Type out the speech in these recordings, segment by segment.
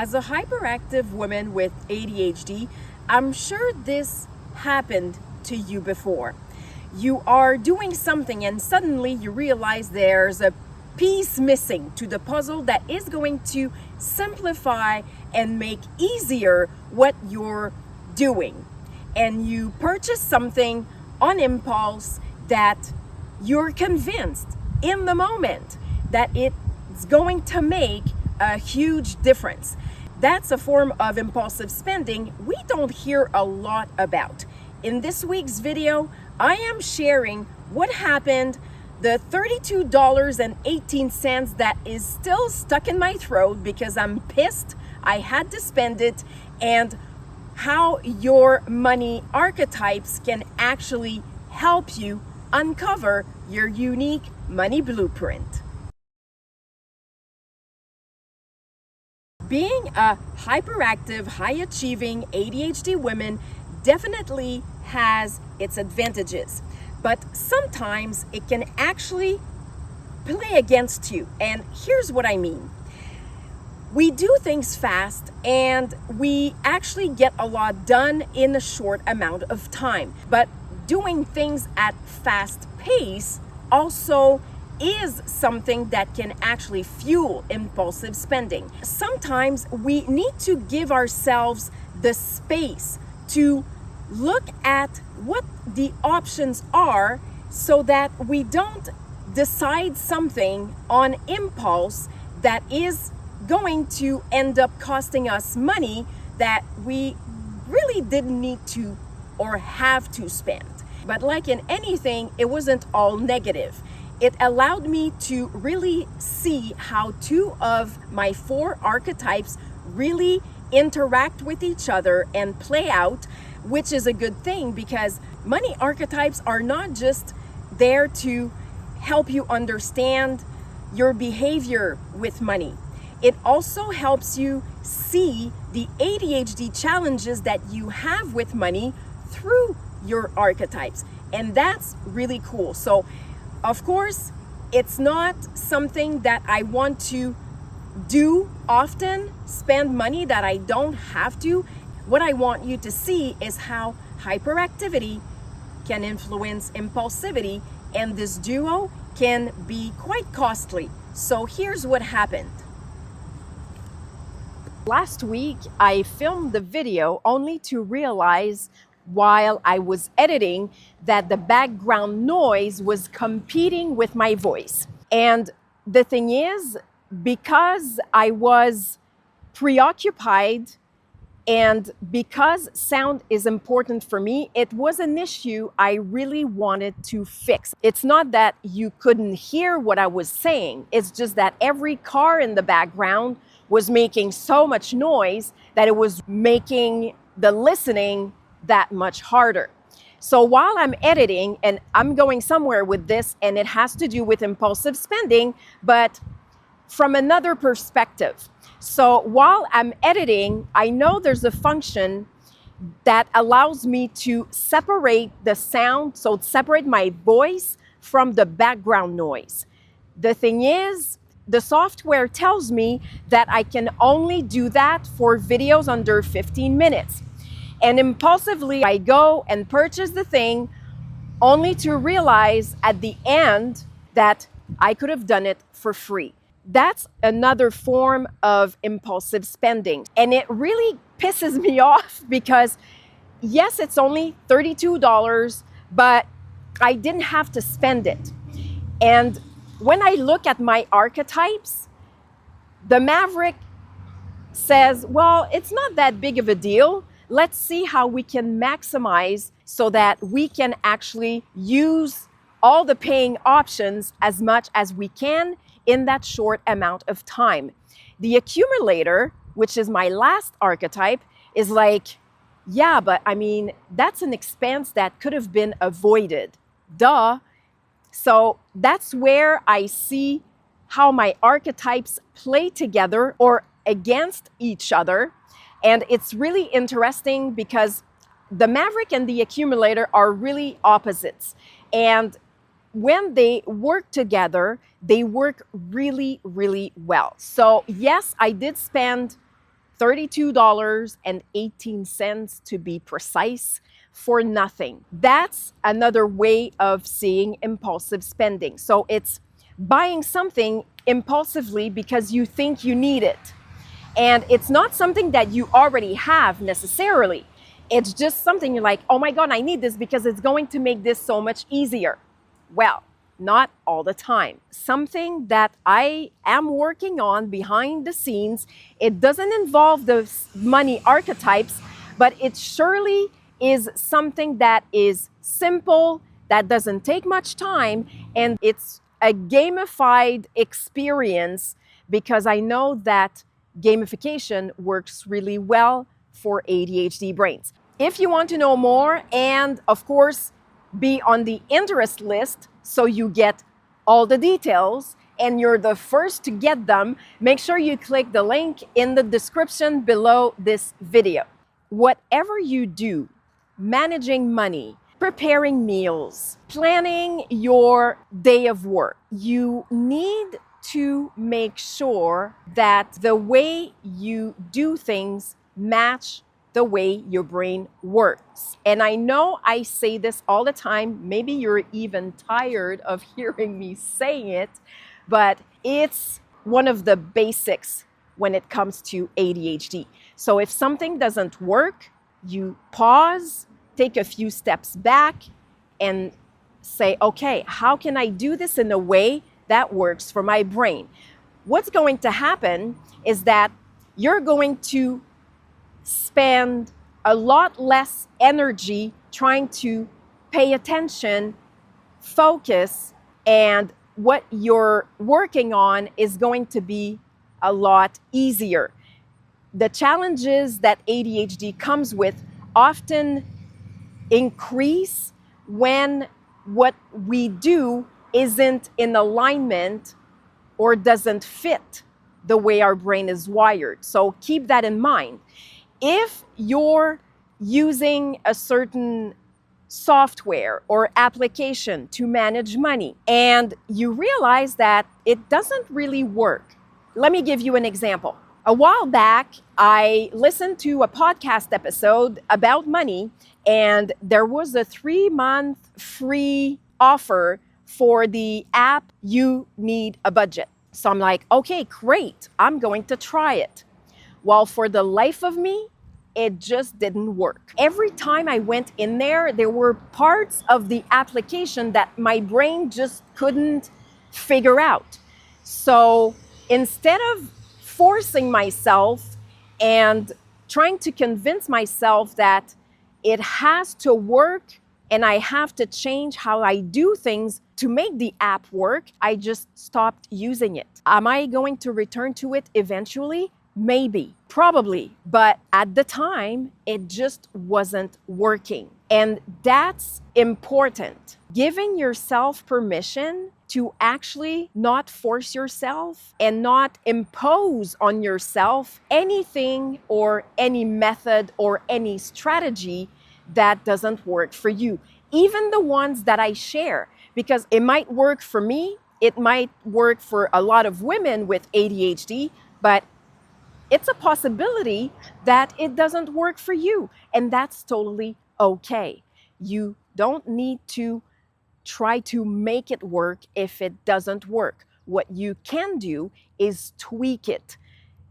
As a hyperactive woman with ADHD, I'm sure this happened to you before. You are doing something and suddenly you realize there's a piece missing to the puzzle that is going to simplify and make easier what you're doing. And you purchase something on impulse that you're convinced in the moment that it's going to make a huge difference. That's a form of impulsive spending we don't hear a lot about. In this week's video, I am sharing what happened, the $32.18 that is still stuck in my throat because I'm pissed I had to spend it, and how your money archetypes can actually help you uncover your unique money blueprint. Being a hyperactive, high-achieving ADHD woman definitely has its advantages, but sometimes it can actually play against you. And here's what I mean. We do things fast and we actually get a lot done in a short amount of time, but doing things at fast pace also is something that can actually fuel impulsive spending. Sometimes we need to give ourselves the space to look at what the options are so that we don't decide something on impulse that is going to end up costing us money that we really didn't need to or have to spend. But like in anything, it wasn't all negative. It allowed me to really see how two of my four archetypes really interact with each other and play out, which is a good thing because money archetypes are not just there to help you understand your behavior with money. It also helps you see the ADHD challenges that you have with money through your archetypes. And that's really cool. So, of course, it's not something that I want to do often, spend money that I don't have to. What I want you to see is how hyperactivity can influence impulsivity, and this duo can be quite costly. So here's what happened. Last week, I filmed the video only to realize while I was editing that the background noise was competing with my voice. And the thing is, because I was preoccupied and because sound is important for me, it was an issue I really wanted to fix. It's not that you couldn't hear what I was saying, it's just that every car in the background was making so much noise that it was making the listening that much harder. So while I'm editing, and I'm going somewhere with this, and it has to do with impulsive spending, but from another perspective. So while I'm editing, I know there's a function that allows me to separate the sound, so separate my voice from the background noise. The thing is, the software tells me that I can only do that for videos under 15 minutes. And impulsively, I go and purchase the thing only to realize at the end that I could have done it for free. That's another form of impulsive spending. And it really pisses me off because, yes, it's only $32, but I didn't have to spend it. And when I look at my archetypes, the Maverick says, well, it's not that big of a deal. Let's see how we can maximize so that we can actually use all the paying options as much as we can in that short amount of time. The accumulator, which is my last archetype, is like, yeah, but I mean, that's an expense that could have been avoided. Duh. So that's where I see how my archetypes play together or against each other. And it's really interesting because the Maverick and the accumulator are really opposites. And when they work together, they work really, really well. So yes, I did spend $32.18 to be precise, for nothing. That's another way of seeing impulsive spending. So it's buying something impulsively because you think you need it. And it's not something that you already have necessarily. It's just something you're like, oh my God, I need this because it's going to make this so much easier. Well, not all the time. Something that I am working on behind the scenes, it doesn't involve the money archetypes, but it surely is something that is simple, that doesn't take much time, and it's a gamified experience because I know that gamification works really well for ADHD brains. If you want to know more, and of course, be on the interest list so you get all the details and you're the first to get them, make sure you click the link in the description below this video. Whatever you do, managing money, preparing meals, planning your day of work, you need to make sure that the way you do things match the way your brain works. And I know I say this all the time, maybe you're even tired of hearing me saying it, but it's one of the basics when it comes to ADHD. So if something doesn't work, you pause, take a few steps back, and say, okay, how can I do this in a way that works for my brain? What's going to happen is that you're going to spend a lot less energy trying to pay attention, focus, and what you're working on is going to be a lot easier. The challenges that ADHD comes with often increase when what we do isn't in alignment or doesn't fit the way our brain is wired. So keep that in mind. If you're using a certain software or application to manage money and you realize that it doesn't really work, let me give you an example. A while back, I listened to a podcast episode about money, and there was a 3-month free offer for the app You Need a Budget. So I'm like, okay, great, I'm going to try it. Well, for the life of me, it just didn't work. Every time I went in there were parts of the application that my brain just couldn't figure out. So instead of forcing myself and trying to convince myself that it has to work and I have to change how I do things to make the app work, I just stopped using it. Am I going to return to it eventually? Maybe, probably, but at the time, it just wasn't working. And that's important. Giving yourself permission to actually not force yourself and not impose on yourself anything or any method or any strategy that doesn't work for you. Even the ones that I share, because it might work for me, it might work for a lot of women with ADHD, but it's a possibility that it doesn't work for you, and that's totally okay. You don't need to try to make it work if it doesn't work. What you can do is tweak it,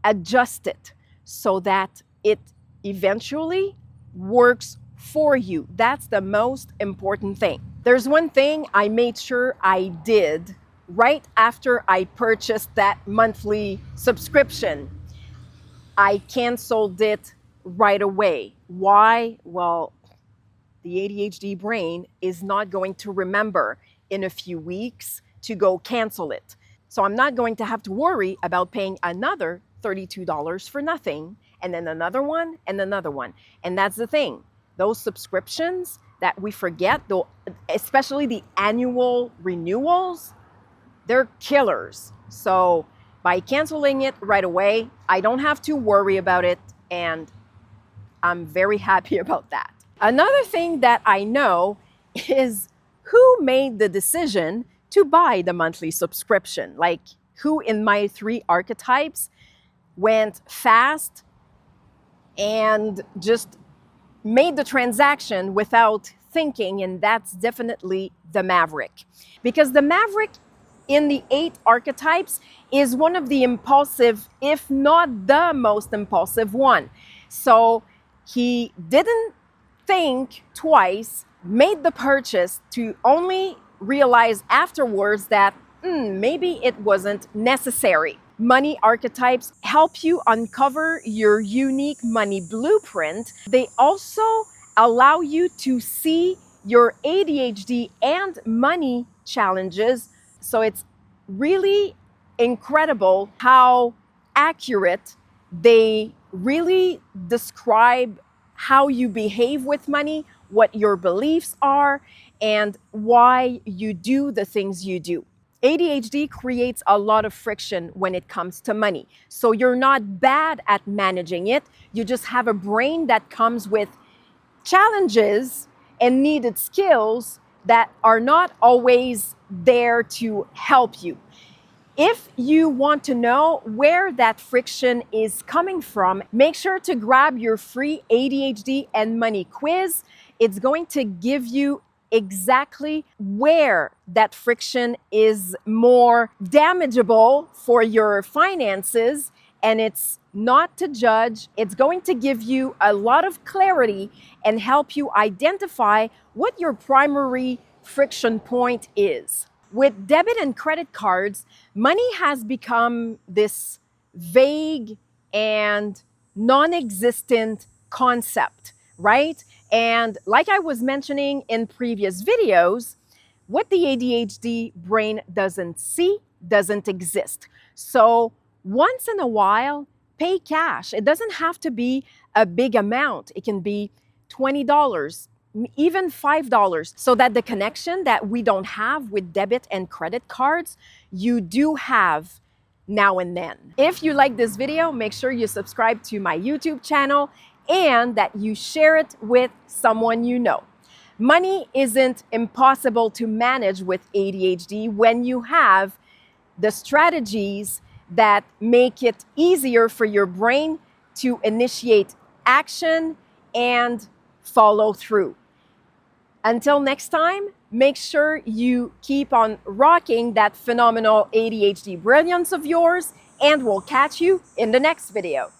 adjust it, so that it eventually works for you. That's the most important thing. There's one thing I made sure I did right after I purchased that monthly subscription. I canceled it right away. Why? Well, the ADHD brain is not going to remember in a few weeks to go cancel it. So I'm not going to have to worry about paying another $32 for nothing, and then another one, and another one. And that's the thing. Those subscriptions that we forget, though, especially the annual renewals, they're killers. So by canceling it right away, I don't have to worry about it, and I'm very happy about that. Another thing that I know is who made the decision to buy the monthly subscription. Like, who in my 3 archetypes went fast and just made the transaction without thinking, and that's definitely the maverick. Because the maverick in the 8 archetypes is one of the impulsive, if not the most impulsive one. So he didn't think twice, made the purchase to only realize afterwards that maybe it wasn't necessary. Money archetypes help you uncover your unique money blueprint. They also allow you to see your ADHD and money challenges. So it's really incredible how accurate they really describe how you behave with money, what your beliefs are, and why you do the things you do. ADHD creates a lot of friction when it comes to money. So you're not bad at managing it. You just have a brain that comes with challenges and needed skills that are not always there to help you. If you want to know where that friction is coming from, make sure to grab your free ADHD and money quiz. It's going to give you exactly where that friction is more damageable for your finances, and it's not to judge. It's going to give you a lot of clarity and help you identify what your primary friction point is. With debit and credit cards, money has become this vague and non-existent concept, right? And like I was mentioning in previous videos, what the ADHD brain doesn't see doesn't exist. So once in a while, pay cash. It doesn't have to be a big amount. It can be $20, even $5, so that the connection that we don't have with debit and credit cards, you do have now and then. If you like this video, make sure you subscribe to my YouTube channel and that you share it with someone you know. Money isn't impossible to manage with ADHD when you have the strategies that make it easier for your brain to initiate action and follow through. Until next time, make sure you keep on rocking that phenomenal ADHD brilliance of yours, and we'll catch you in the next video.